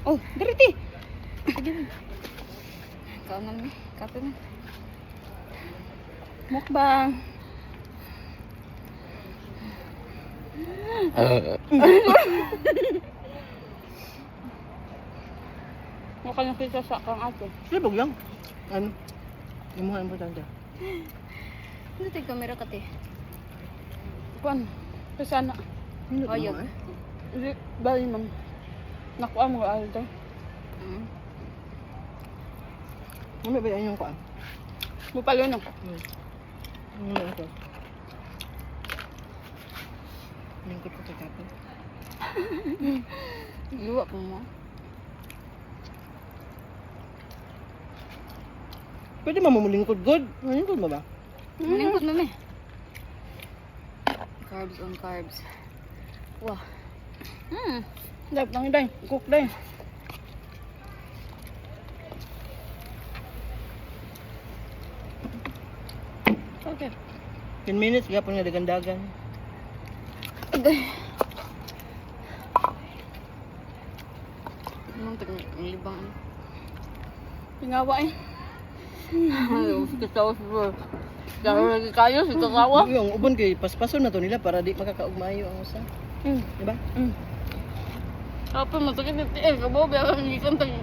Oh, diriti. Sige. Kaunan mi. Kape man. Mukbang. Mukha na kita sa kang ato. Sibog lang. Ano? Yung mga importante. Hindi tayo kamera ka te. Kuan. Kasana. Hindi Ayun. naman. Hindi. Bali man. Nakuha mo ka alto. Ano ba yan yung kuan? Mupalo no. Ano ito? Lingkod ko kagabi. Luwa po mo. Pwede mamumulingkod good. Malingkod mo ba? Lingkod mo me. Carbs on carbs. Wah. Dap, tangi day. Cook day. Okay. 10 minutes, gapon nga dagandagan. Agay. Anong libang? Tingawa eh. Ayaw, kitawa siguro. Dahil lagi kayo, si kakawa. Yung ubon kay paspason na to nila para di makakaugmayo ang usa. Diba? Apa masakit na tiyan, kabaw, biya kang ikan tayo.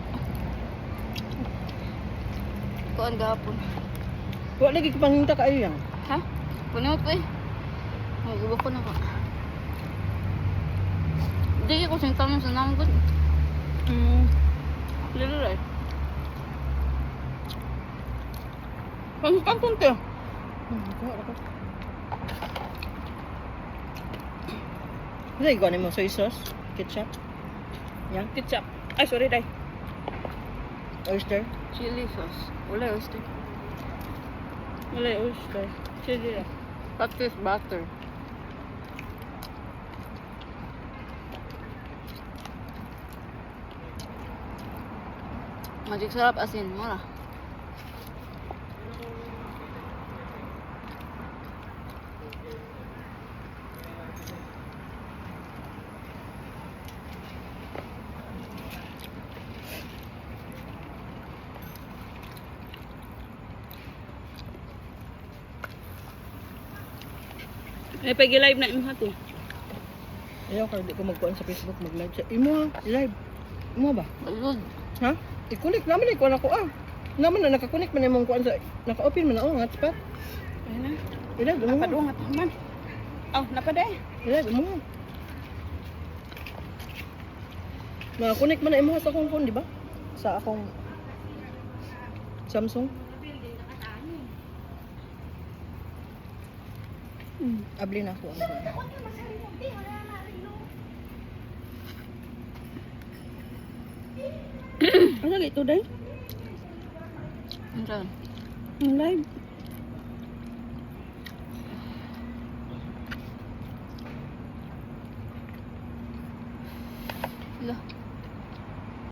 Kuan gahapon. Wa lagi ko panginta kaayo yang. Ha? Puno ko eh. Mag-iba ko na ka. Hindi ko sintang sa naman ko. Lalo eh. Pangitan ko ito. Lagi ko mo soy sauce, ketchup, yang Ketchup. Ay, sorry, day. oyster. Chili sauce. Wala oyster. Wala oyster. Chili lang. Practice butter. Magic sarap asin. Mura. May pag-live na imong hati. Ayaw ka di ko magkuan sa Facebook mag-live sa imo live. Imo ba? Balod. Ha? I-connect naman ko na ko ah. Naman na naka-connect man imong kuan sa naka-open man ang hotspot. Ayun na. Ila mo. Napadung at man. Oh, napaday. Ila mo. Naka-connect man na imo sa akong phone, di ba? Sa akong Samsung. Abli na ako. Ano lagi ito, day? Ano? Ang live. Lah.